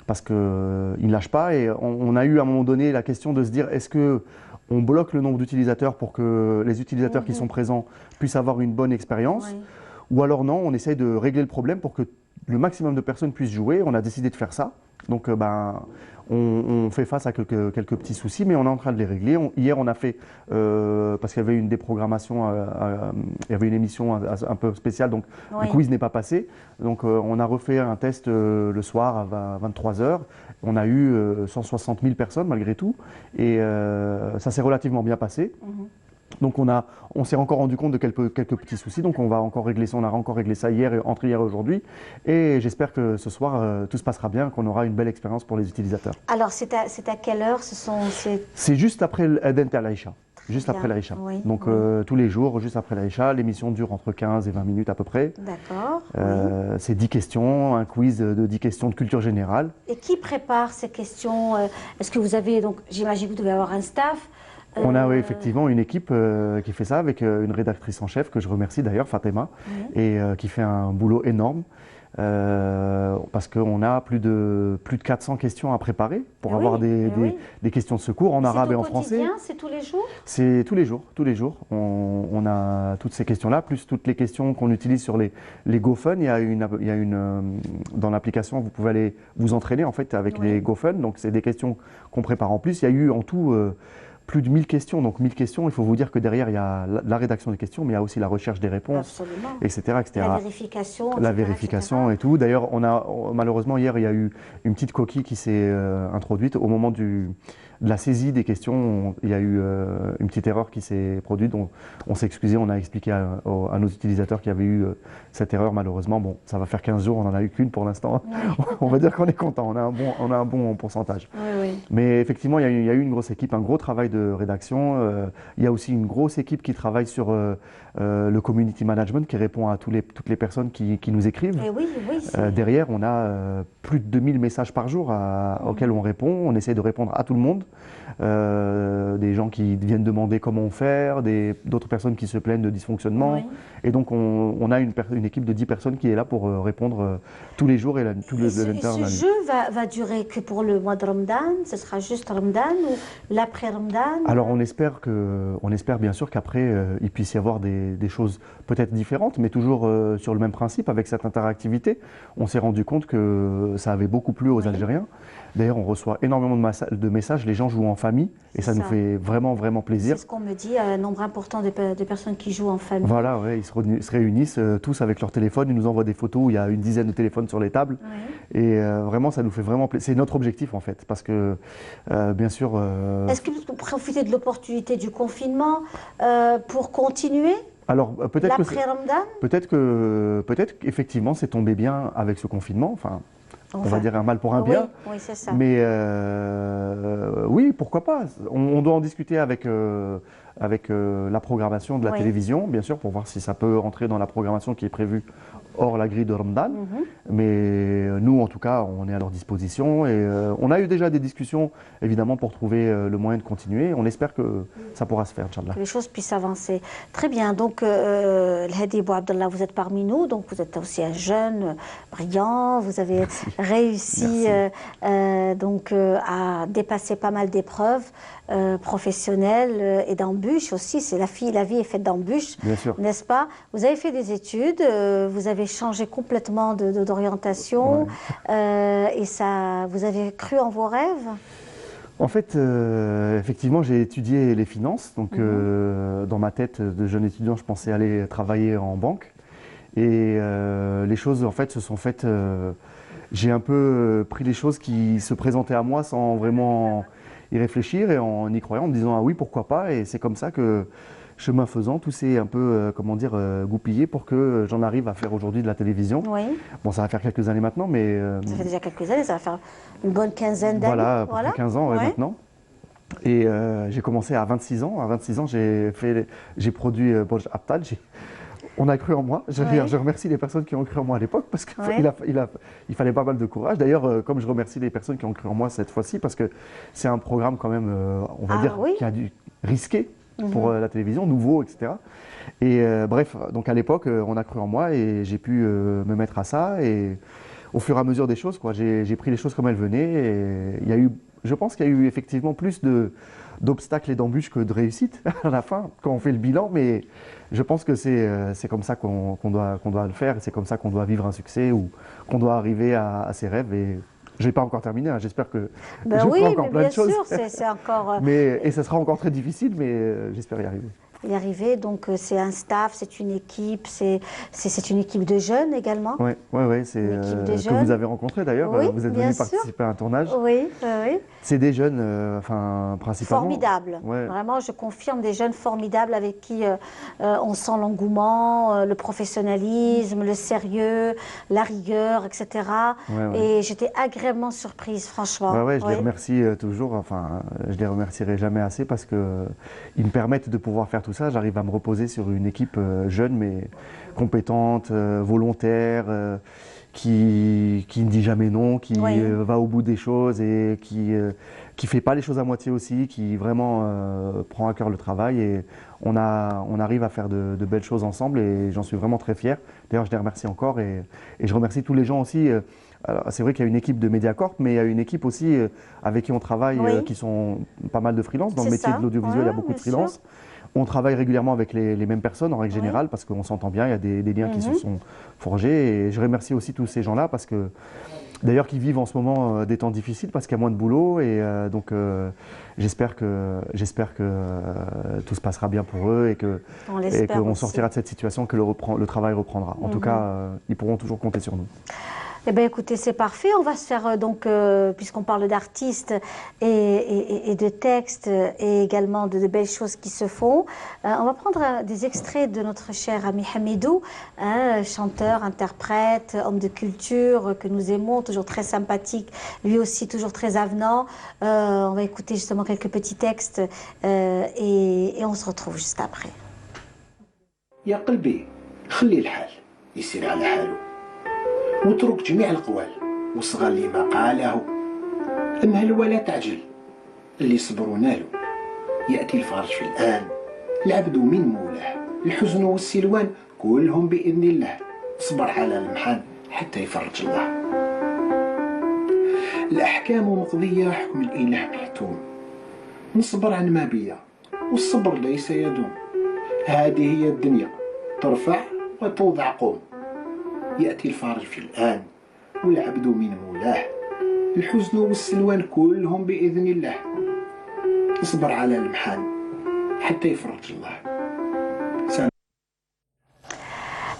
parce qu'ils ne lâchent pas. Et on a eu à un moment donné la question de se dire est-ce qu'on bloque le nombre d'utilisateurs pour que les utilisateurs qui sont présents puissent avoir une bonne expérience, ou alors non, on essaye de régler le problème pour que le maximum de personnes puissent jouer. On a décidé de faire ça. Donc on fait face à quelques petits soucis, mais on est en train de les régler. Hier, on a fait, parce qu'il y avait une déprogrammation, il y avait une émission un peu spéciale, donc le quiz n'est pas passé. Donc on a refait un test le soir à 23 h. On a eu 160 000 personnes malgré tout, et ça s'est relativement bien passé. Donc on s'est encore rendu compte de quelques petits soucis, donc on a encore réglé ça entre hier et aujourd'hui, et j'espère que ce soir tout se passera bien, qu'on aura une belle expérience pour les utilisateurs. Alors c'est à quelle heure C'est juste après l'Adent al-Aïcha. Juste après l'Aïcha. Oui, donc tous les jours, juste après l'Aïcha, l'émission dure entre 15 et 20 minutes à peu près. D'accord. C'est 10 questions, un quiz de 10 questions de culture générale. Et qui prépare ces questions? Est-ce que vous avez, donc j'imagine que vous devez avoir un staff? On a effectivement une équipe qui fait ça avec une rédactrice en chef que je remercie d'ailleurs, Fatima, et qui fait un boulot énorme parce qu'on a plus de 400 questions à préparer pour avoir des questions de secours en arabe et en français. C'est tous les jours? C'est tous les jours. On a toutes ces questions-là, plus toutes les questions qu'on utilise sur les GoFun. Il y a une dans l'application, vous pouvez aller vous entraîner en fait avec les GoFun. Donc c'est des questions qu'on prépare en plus. Il y a eu en tout plus de 1000 questions. Donc 1000 questions, il faut vous dire que derrière, il y a la rédaction des questions, mais il y a aussi la recherche des réponses, etc., etc. La vérification, la vérification et tout. D'ailleurs, malheureusement, hier, il y a eu une petite coquille qui s'est introduite au moment de de la saisie des questions. Il y a eu une petite erreur qui s'est produite, donc on s'est excusé, on a expliqué à nos utilisateurs qu'il y avait eu cette erreur malheureusement. Bon, ça va faire 15 jours, on n'en a eu qu'une pour l'instant. Ouais. On va dire qu'on est content, on a un bon pourcentage. Oui, oui. Mais effectivement, il y a eu une grosse équipe, un gros travail de rédaction. Il y a aussi une grosse équipe qui travaille sur le community management, qui répond à toutes les personnes qui nous écrivent. Et oui, oui, derrière, on a plus de 2000 messages par jour auxquels on répond. On essaie de répondre à tout le monde. Des gens qui viennent demander comment faire, d'autres personnes qui se plaignent de dysfonctionnement. Oui. Et donc, on a une équipe de 10 personnes qui est là pour répondre tous les jours et tout le Ce jeu va durer que pour le mois de Ramadan? Ce sera juste Ramadan ou l'après-Ramadan? Alors, on espère bien sûr qu'après, il puisse y avoir des choses peut-être différentes, mais toujours sur le même principe, avec cette interactivité. On s'est rendu compte que ça avait beaucoup plu aux Algériens. D'ailleurs, on reçoit énormément de messages, les gens jouent en famille et ça nous fait vraiment, vraiment plaisir. C'est ce qu'on me dit, un nombre important de personnes qui jouent en famille. Voilà, ouais, ils se réunissent tous avec leur téléphone, ils nous envoient des photos où il y a une dizaine de téléphones sur les tables. Oui. Et vraiment, ça nous fait vraiment plaisir. C'est notre objectif en fait, parce que bien sûr… Est-ce que vous profitez de l'opportunité du confinement pour continuer ? Alors peut-être qu'effectivement c'est tombé bien avec ce confinement, enfin on va dire un mal pour un bien. Oui, c'est ça. Mais oui, pourquoi pas. On doit en discuter avec la programmation de la télévision, bien sûr, pour voir si ça peut rentrer dans la programmation qui est prévue hors la grille de Ramadan. Mais nous, en tout cas, on est à leur disposition. Et on a eu déjà des discussions, évidemment, pour trouver le moyen de continuer. On espère que ça pourra se faire, Inch'Allah. Que les choses puissent avancer. Très bien. Donc, Hadi Bouabdallah, vous êtes parmi nous. Donc, vous êtes aussi un jeune brillant. Vous avez réussi à dépasser pas mal d'épreuves professionnelles et d'embûches aussi. C'est la vie est faite d'embûches, n'est-ce pas? Vous avez fait des études, vous avez changé complètement d'orientation et ça, vous avez cru en vos rêves? En fait, effectivement, j'ai étudié les finances. Donc, dans ma tête de jeune étudiant, je pensais aller travailler en banque. Et les choses, en fait, se sont faites… j'ai un peu pris les choses qui se présentaient à moi sans vraiment y réfléchir et en y croyant, en me disant « Ah oui, pourquoi pas ?» Et c'est comme ça que, chemin faisant, tout s'est un peu, goupillé pour que j'en arrive à faire aujourd'hui de la télévision. Oui. Bon, ça va faire quelques années maintenant, mais… ça fait déjà quelques années, ça va faire une bonne quinzaine d'années. Voilà, à peu près 15 ans maintenant. Et j'ai commencé à 26 ans. À 26 ans, j'ai produit Boj Abtal. On a cru en moi. Je remercie les personnes qui ont cru en moi à l'époque parce qu'il fallait pas mal de courage. D'ailleurs, comme je remercie les personnes qui ont cru en moi cette fois-ci parce que c'est un programme quand même, on va dire, qui a dû risquer pour la télévision, nouveau, etc. Et bref, donc à l'époque, on a cru en moi et j'ai pu me mettre à ça. Et au fur et à mesure des choses, j'ai pris les choses comme elles venaient. Et je pense qu'il y a eu effectivement plus d'obstacles et d'embûches que de réussites à la fin, quand on fait le bilan. Mais je pense que c'est comme ça qu'on doit le faire. C'est comme ça qu'on doit vivre un succès ou qu'on doit arriver à ses rêves. Et je n'ai pas encore terminé, hein. J'espère que je ferai encore plein de choses. Bien sûr, c'est encore… Et ça sera encore très difficile, mais j'espère y arriver. Donc c'est un staff, c'est une équipe, c'est une équipe de jeunes également. Oui, c'est que vous avez rencontré d'ailleurs. Oui, vous êtes venu participer à un tournage. Oui. C'est des jeunes, principalement. Formidables. Vraiment, je confirme, des jeunes formidables avec qui on sent l'engouement, le professionnalisme, le sérieux, la rigueur, etc. Et j'étais agréablement surprise, franchement. Je les remercie toujours. Je les remercierai jamais assez parce que ils me permettent de pouvoir faire tout ça. J'arrive à me reposer sur une équipe jeune mais compétente, volontaire, qui ne dit jamais non, qui va au bout des choses et qui fait pas les choses à moitié aussi, qui vraiment prend à cœur le travail. Et on arrive à faire de belles choses ensemble et j'en suis vraiment très fier. D'ailleurs, je les remercie encore et je remercie tous les gens aussi. C'est vrai qu'il y a une équipe de Mediacorp, mais il y a une équipe aussi avec qui on travaille, qui sont pas mal de freelance. Dans le métier de l'audiovisuel, il y a beaucoup de freelance. On travaille régulièrement avec les mêmes personnes en règle générale parce qu'on s'entend bien, il y a des liens qui se sont forgés. Et je remercie aussi tous ces gens-là parce que, d'ailleurs, qui vivent en ce moment des temps difficiles parce qu'il y a moins de boulot. Et donc, j'espère que tout se passera bien pour eux et qu'on sortira de cette situation, que le travail reprendra. En tout cas, ils pourront toujours compter sur nous. Eh bien, écoutez, c'est parfait. On va se faire, donc, puisqu'on parle d'artistes et de textes et également de belles choses qui se font, on va prendre des extraits de notre cher ami Hamidou, chanteur, interprète, homme de culture que nous aimons, toujours très sympathique, lui aussi toujours très avenant. On va écouter justement quelques petits textes et on se retrouve juste après. يا قلبي خلي الحال يسير على حاله واترك جميع القوال وصغى لي ما قاله امهل ولا تعجل اللي صبروا نالوا يأتي الفرج في الآن العبد من مولاه الحزن والسلوان كلهم بإذن الله صبر على المحن حتى يفرج الله الأحكام مقضية حكم الإله محتوم نصبر عن ما بيا والصبر ليس يدوم هذه هي الدنيا ترفع وتوضع قوم يأتي الفارج في الآن والعبد من مولاه الحزن والسلوان كلهم بإذن الله اصبر على المحان حتى يفرج الله.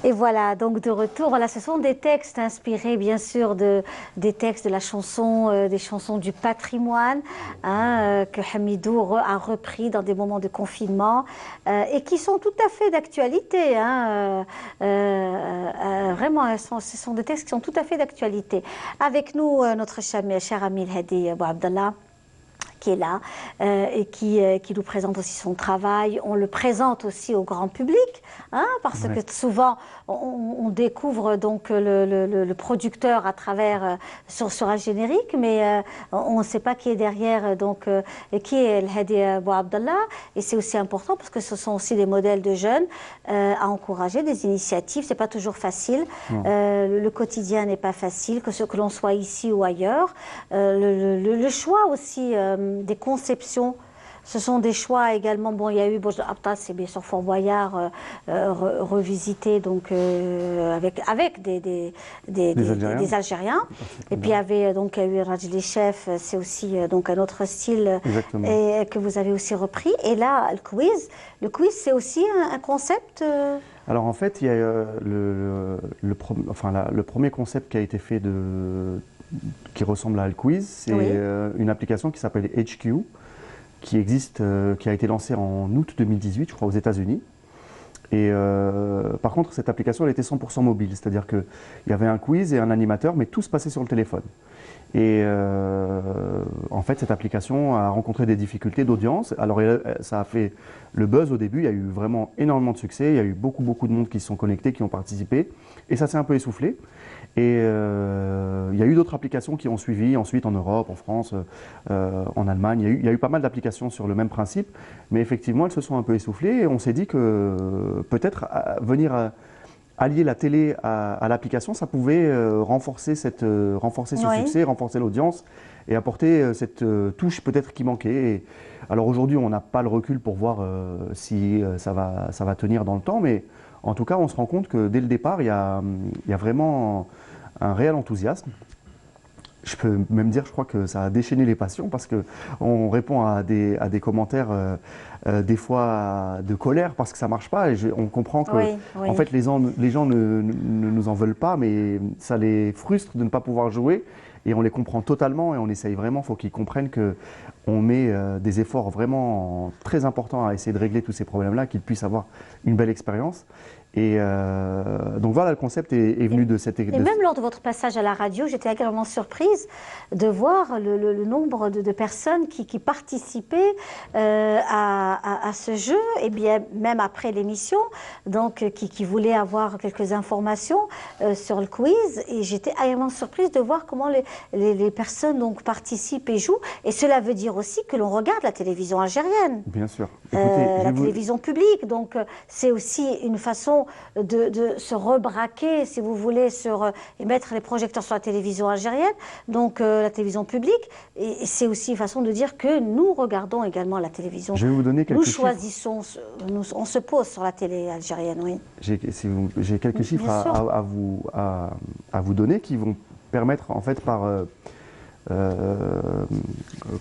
Et voilà, donc de retour, voilà, ce sont des textes inspirés bien sûr des textes de la chanson, des chansons du patrimoine que Hamidou a repris dans des moments de confinement et qui sont tout à fait d'actualité. Vraiment, ce sont des textes qui sont tout à fait d'actualité. Avec nous, notre cher ami Hadi Abou Abdallah, qui est là et qui nous présente aussi son travail. On le présente aussi au grand public, parce que souvent on découvre donc le producteur à travers sur un générique, mais on ne sait pas qui est derrière, donc qui est El Hadi Abou Abdallah. Et c'est aussi important parce que ce sont aussi des modèles de jeunes à encourager, des initiatives. C'est pas toujours facile. Le quotidien n'est pas facile, que l'on soit ici ou ailleurs. Le choix aussi des conceptions, ce sont des choix également. Bon, il y a eu Bouj Abtal, c'est bien sûr Fort Boyard revisité donc avec des Algériens. Et puis il y avait donc il y a eu Rajli Chef, c'est aussi donc un autre style et que vous avez aussi repris. Et là le quiz c'est aussi un concept. Alors en fait, il y a le premier concept qui a été fait qui ressemble à Al-Quiz, c'est une application qui s'appelle HQ, qui existe, qui a été lancée en août 2018, je crois, aux États-Unis. Et par contre, cette application, elle était 100% mobile, c'est-à-dire qu'il y avait un quiz et un animateur, mais tout se passait sur le téléphone. Et en fait, cette application a rencontré des difficultés d'audience. Alors, ça a fait le buzz au début. Il y a eu vraiment énormément de succès. Il y a eu beaucoup de monde qui se sont connectés, qui ont participé. Et ça s'est un peu essoufflé. Et il y a eu d'autres applications qui ont suivi ensuite en Europe, en France, en Allemagne. Il y a eu pas mal d'applications sur le même principe. Mais effectivement, elles se sont un peu essoufflées. Et on s'est dit que peut-être venir allier la télé à l'application, ça pouvait renforcer ce succès, renforcer l'audience et apporter cette touche peut-être qui manquait. Et alors aujourd'hui, on n'a pas le recul pour voir si ça va tenir dans le temps, mais en tout cas, on se rend compte que dès le départ, il y a vraiment un réel enthousiasme. Je peux même dire, je crois que ça a déchaîné les passions parce qu'on répond à des commentaires des fois de colère parce que ça ne marche pas et on comprend que en fait, les gens ne nous en veulent pas, mais ça les frustre de ne pas pouvoir jouer et on les comprend totalement et on essaye vraiment, il faut qu'ils comprennent qu'on met des efforts vraiment très importants à essayer de régler tous ces problèmes-là, qu'ils puissent avoir une belle expérience. Et donc voilà, le concept est venu de cette... Et même lors de votre passage à la radio, j'étais agréablement surprise de voir le nombre de personnes qui participaient à ce jeu, et bien même après l'émission, donc qui voulaient avoir quelques informations sur le quiz. Et j'étais agréablement surprise de voir comment les personnes donc participent et jouent. Et cela veut dire aussi que l'on regarde la télévision algérienne. Bien sûr. Écoutez, la télévision publique. Donc c'est aussi une façon de se rebraquer, si vous voulez, et mettre les projecteurs sur la télévision algérienne, donc la télévision publique. Et c'est aussi une façon de dire que nous regardons également la télévision. Je vais vous donner quelques nous chiffres. choisissons, on se pose sur la télé algérienne, oui. J'ai quelques chiffres à vous donner qui vont permettre, en fait,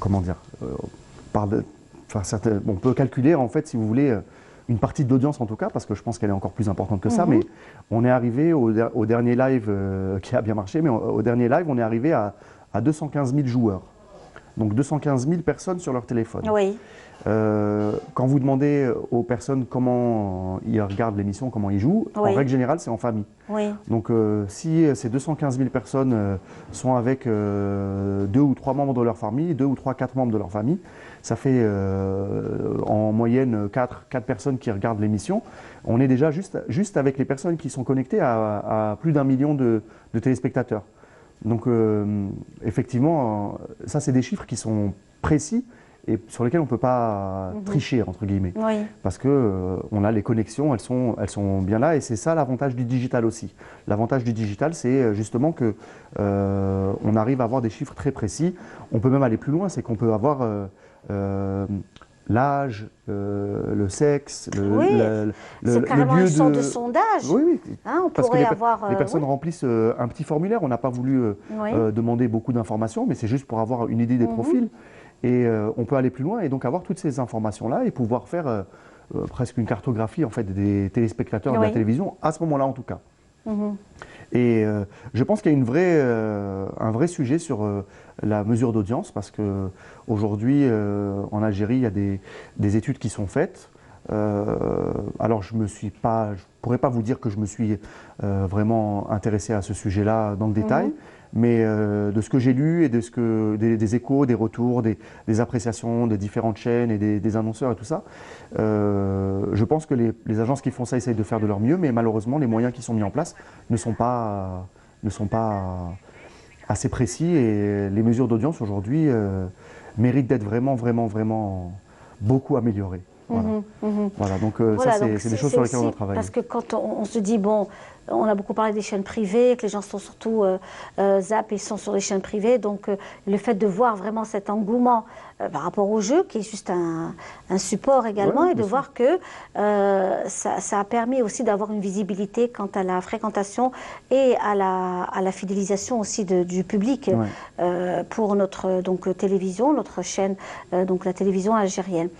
comment dire, on peut calculer, en fait, si vous voulez, une partie de l'audience en tout cas, parce que je pense qu'elle est encore plus importante que ça, mais on est arrivé au dernier live qui a bien marché, mais au dernier live, on est arrivé à 215 000 joueurs. Donc 215 000 personnes sur leur téléphone. Oui. Quand vous demandez aux personnes comment ils regardent l'émission, comment ils jouent, en règle générale, c'est en famille. Oui. Donc si ces 215 000 personnes sont avec 2 ou 3 membres de leur famille, 2 ou 3, 4 membres de leur famille, ça fait en moyenne 4 personnes qui regardent l'émission. On est déjà juste avec les personnes qui sont connectées à plus d'1 million de téléspectateurs. Donc effectivement, ça c'est des chiffres qui sont précis et sur lesquels on ne peut pas tricher, entre guillemets. Oui. Parce qu'on a les connexions, elles sont bien là et c'est ça l'avantage du digital aussi. L'avantage du digital, c'est justement qu'on arrive à avoir des chiffres très précis. On peut même aller plus loin, c'est qu'on peut avoir l'âge, le sexe, c'est carrément lieu une sorte de sondage. Oui. Hein, on parce pourrait que avoir. les personnes remplissent un petit formulaire. On n'a pas voulu demander beaucoup d'informations, mais c'est juste pour avoir une idée des profils. Et on peut aller plus loin et donc avoir toutes ces informations-là et pouvoir faire presque une cartographie en fait, des téléspectateurs de la télévision, à ce moment-là en tout cas. Et je pense qu'il y a un vrai sujet sur la mesure d'audience parce qu'aujourd'hui, en Algérie, il y a des études qui sont faites. Alors, je ne pourrais pas vous dire que je me suis vraiment intéressé à ce sujet-là dans le détail, mais de ce que j'ai lu et des échos, des retours, des appréciations des différentes chaînes et des annonceurs et tout ça, je pense que les agences qui font ça essayent de faire de leur mieux, mais malheureusement, les moyens qui sont mis en place ne sont pas assez précis et les mesures d'audience aujourd'hui méritent d'être vraiment beaucoup améliorées. Voilà, donc ça, c'est des choses sur lesquelles on a travaillé. Parce que quand on se dit, bon, on a beaucoup parlé des chaînes privées, que les gens sont surtout zappés, sont sur les chaînes privées, donc le fait de voir vraiment cet engouement par rapport au jeu, qui est juste un support également, et de voir que ça a permis aussi d'avoir une visibilité quant à la fréquentation et à la fidélisation aussi du public pour notre télévision, notre chaîne, donc la télévision algérienne.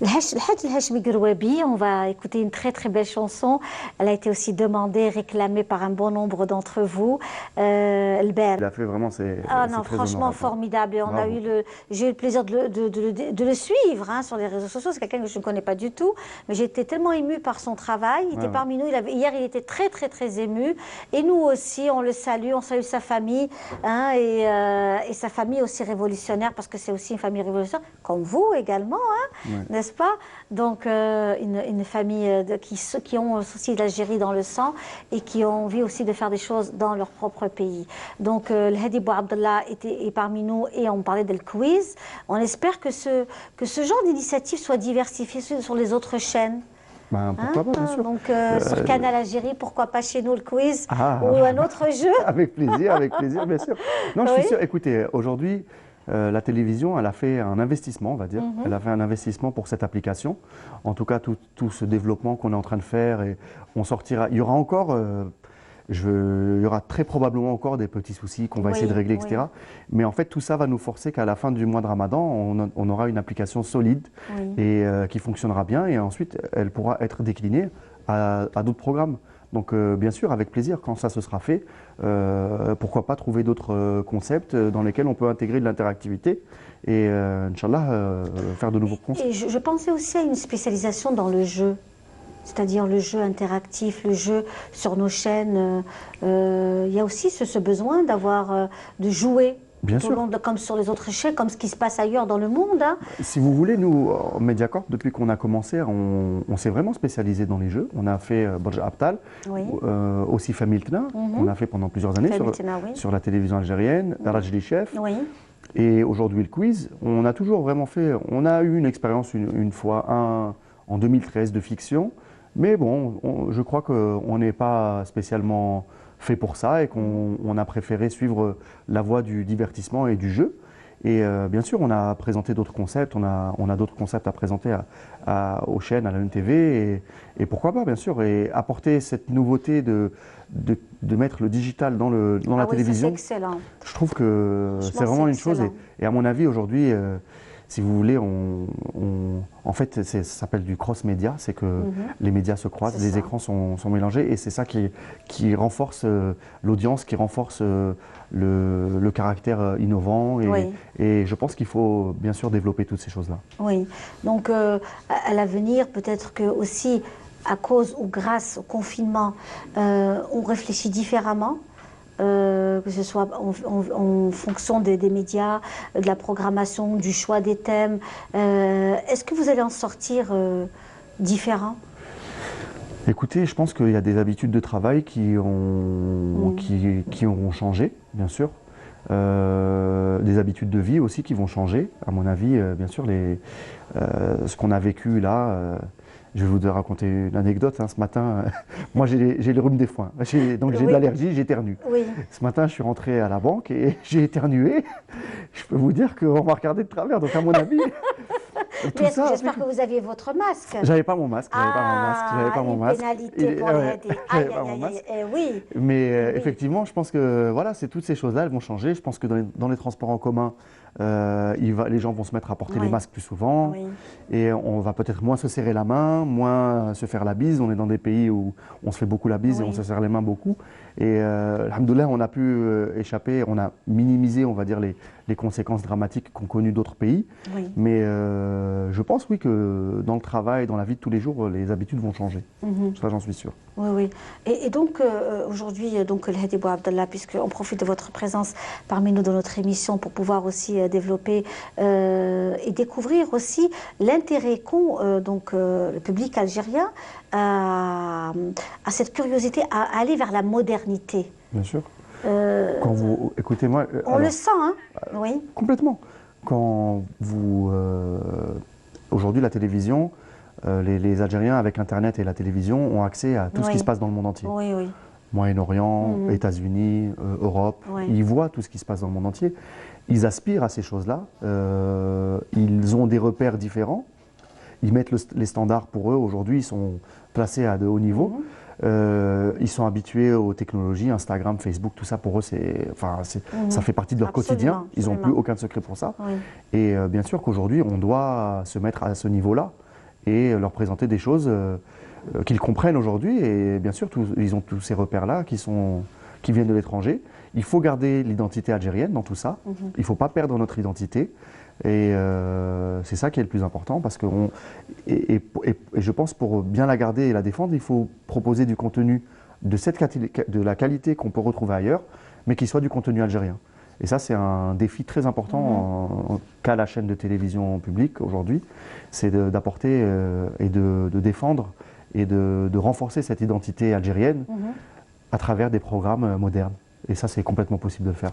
On va écouter une très belle chanson. Elle a été aussi demandée, réclamée par un bon nombre d'entre vous. Il a fait vraiment, c'est franchement formidable. Et j'ai eu le plaisir de le suivre sur les réseaux sociaux. C'est quelqu'un que je ne connais pas du tout, mais j'ai été tellement émue par son travail. Il était parmi nous. Hier, il était très ému. Et nous aussi, on le salue. On salue sa famille et sa famille aussi révolutionnaire, parce que c'est aussi une famille révolutionnaire, comme vous également, n'est-ce pas? Donc une famille qui ont aussi l'Algérie dans le sang et qui ont envie aussi de faire des choses dans leur propre pays. Donc le Hadi Bouabdallah est parmi nous et on parlait de le quiz. On espère que ce genre d'initiative soit diversifié sur les autres chaînes. Pourquoi pas, bien sûr. Donc sur Canal Algérie, pourquoi pas chez nous le quiz ou un autre jeu? Avec plaisir, bien sûr. Non, je suis sûr. Écoutez, aujourd'hui, la télévision, elle a fait un investissement, on va dire. Elle a fait un investissement pour cette application. En tout cas, tout ce développement qu'on est en train de faire, et on sortira. Il y aura encore, il y aura très probablement encore des petits soucis qu'on va essayer de régler, etc. Mais en fait, tout ça va nous forcer qu'à la fin du mois de Ramadan, on aura une application solide et qui fonctionnera bien. Et ensuite, elle pourra être déclinée à d'autres programmes. Donc bien sûr, avec plaisir, quand ça se sera fait, pourquoi pas trouver d'autres concepts dans lesquels on peut intégrer de l'interactivité et, Inch'Allah, faire de nouveaux concepts. Et je pensais aussi à une spécialisation dans le jeu, c'est-à-dire le jeu interactif, le jeu sur nos chaînes. Il y a aussi ce besoin de jouer. Bien sûr. Comme sur les autres chaînes, comme ce qui se passe ailleurs dans le monde. Si vous voulez, nous, en Mediacorp, depuis qu'on a commencé, on s'est vraiment spécialisé dans les jeux. On a fait Burj Abtal, aussi Familtna, qu'on a fait pendant plusieurs années sur la télévision algérienne, Rajli Chef. Et aujourd'hui, le quiz. On a toujours vraiment fait. On a eu une expérience une fois, en 2013 de fiction. Mais bon, je crois qu'on n'est pas spécialement fait pour ça et qu'on a préféré suivre la voie du divertissement et du jeu. Et bien sûr, on a présenté d'autres concepts, on a d'autres concepts à présenter aux chaînes, à la NTV, et pourquoi pas, bien sûr, et apporter cette nouveauté de mettre le digital dans la télévision. C'est excellent. Je trouve que c'est vraiment une chose, et à mon avis, aujourd'hui, si vous voulez, en En fait, ça s'appelle du cross-média, c'est que les médias se croisent, les écrans sont mélangés et c'est ça qui renforce l'audience, qui renforce le caractère innovant et je pense qu'il faut bien sûr développer toutes ces choses-là. Oui, donc à l'avenir, peut-être que aussi à cause ou grâce au confinement, on réfléchit différemment. Que ce soit en fonction des médias, de la programmation, du choix des thèmes. Est-ce que vous allez en sortir différent? Écoutez, je pense qu'il y a des habitudes de travail qui auront changé, bien sûr. Des habitudes de vie aussi qui vont changer. À mon avis, bien sûr, ce qu'on a vécu là... Je vais vous raconter une anecdote. Ce matin, moi j'ai le rhume des foins. Donc j'ai de l'allergie, j'éternue. Ce matin, je suis rentré à la banque et j'ai éternué. Je peux vous dire qu'on m'a regardé de travers. Donc à mon avis... J'espère que vous aviez votre masque. J'avais pas mon masque. J'avais pas mon masque. Pénalité pour oui. Mais effectivement, je pense que voilà, c'est toutes ces choses-là, elles vont changer. Je pense que dans les transports en commun, les gens vont se mettre à porter les masques plus souvent. Et on va peut-être moins se serrer la main, moins se faire la bise. On est dans des pays où on se fait beaucoup la bise et on se serre les mains beaucoup. Et alhamdoulilah, on a pu échapper, on a minimisé, on va dire, les conséquences dramatiques qu'ont connues d'autres pays. Mais je pense, oui, que dans le travail, dans la vie de tous les jours, les habitudes vont changer. Ça, j'en suis sûr. Oui, oui. Et donc, aujourd'hui, El Hadi Bouabdallah, puisqu'on profite de votre présence parmi nous dans notre émission pour pouvoir aussi développer et découvrir aussi l'intérêt qu'ont le public algérien à cette curiosité à aller vers la modernité. Bien sûr. Quand vous écoutez moi, on le sent, hein? Oui. Complètement. Quand vous aujourd'hui la télévision, les Algériens avec Internet et la télévision ont accès à tout ce qui se passe dans le monde entier. Oui, oui. Moyen-Orient, États-Unis, Europe, ils voient tout ce qui se passe dans le monde entier. Ils aspirent à ces choses-là. Ils ont des repères différents. Ils mettent les standards pour eux. Aujourd'hui, ils sont placés à de hauts niveaux. Ils sont habitués aux technologies, Instagram, Facebook, tout ça pour eux, ça fait partie de leur quotidien. Ils n'ont plus aucun secret pour ça. Et bien sûr qu'aujourd'hui, on doit se mettre à ce niveau-là et leur présenter des choses qu'ils comprennent aujourd'hui. Et bien sûr, ils ont tous ces repères-là qui viennent de l'étranger. Il faut garder l'identité algérienne dans tout ça. Il ne faut pas perdre notre identité. Et c'est ça qui est le plus important parce que je pense pour bien la garder et la défendre, il faut proposer du contenu de la qualité qu'on peut retrouver ailleurs, mais qui soit du contenu algérien. Et ça, c'est un défi très important qu'a la chaîne de télévision publique aujourd'hui, c'est d'apporter et de défendre et de renforcer cette identité algérienne à travers des programmes modernes. Et ça, c'est complètement possible de le faire.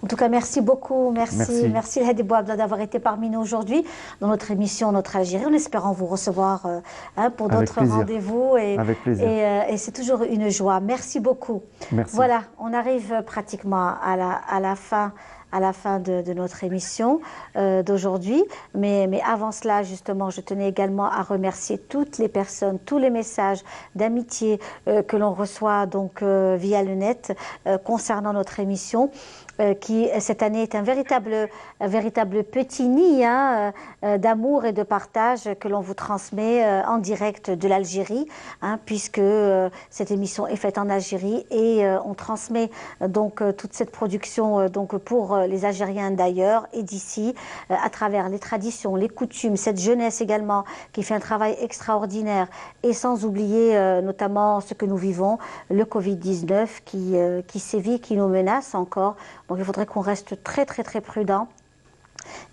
En tout cas, merci beaucoup. Merci El Hadi Bouabdallah d'avoir été parmi nous aujourd'hui dans notre émission Notre Algérie, en espérant vous recevoir pour d'autres rendez-vous. Avec plaisir. Et c'est toujours une joie. Merci beaucoup. Merci. Voilà, on arrive pratiquement à la fin de notre émission d'aujourd'hui. Mais avant cela, justement, je tenais également à remercier toutes les personnes, tous les messages d'amitié que l'on reçoit donc via le net concernant notre émission. Qui cette année est un véritable petit nid d'amour et de partage que l'on vous transmet en direct de l'Algérie, puisque cette émission est faite en Algérie et on transmet donc toute cette production donc pour les Algériens d'ailleurs et d'ici à travers les traditions, les coutumes, cette jeunesse également qui fait un travail extraordinaire et sans oublier notamment ce que nous vivons, le Covid-19 qui sévit, qui nous menace encore. Donc il faudrait qu'on reste très prudent.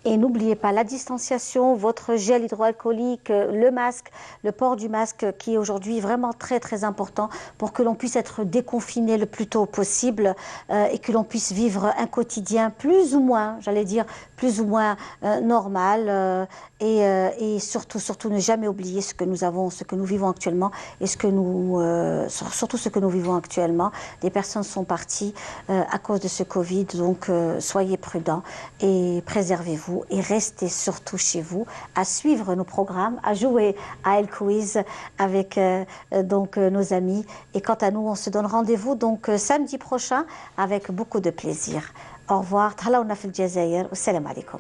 Et n'oubliez pas la distanciation, votre gel hydroalcoolique, le masque, le port du masque qui est aujourd'hui vraiment très important pour que l'on puisse être déconfiné le plus tôt possible et que l'on puisse vivre un quotidien plus ou moins, j'allais dire, plus ou moins normal et surtout ne jamais oublier ce que nous avons, ce que nous vivons actuellement et surtout ce que nous vivons actuellement. Des personnes sont parties à cause de ce Covid, donc soyez prudents et préservez-vous et restez surtout chez vous à suivre nos programmes, à jouer à El Quiz avec donc nos amis. Et quant à nous, on se donne rendez-vous donc samedi prochain avec beaucoup de plaisir. Au revoir. Thallaouna fil Jazair. Salam alaikum.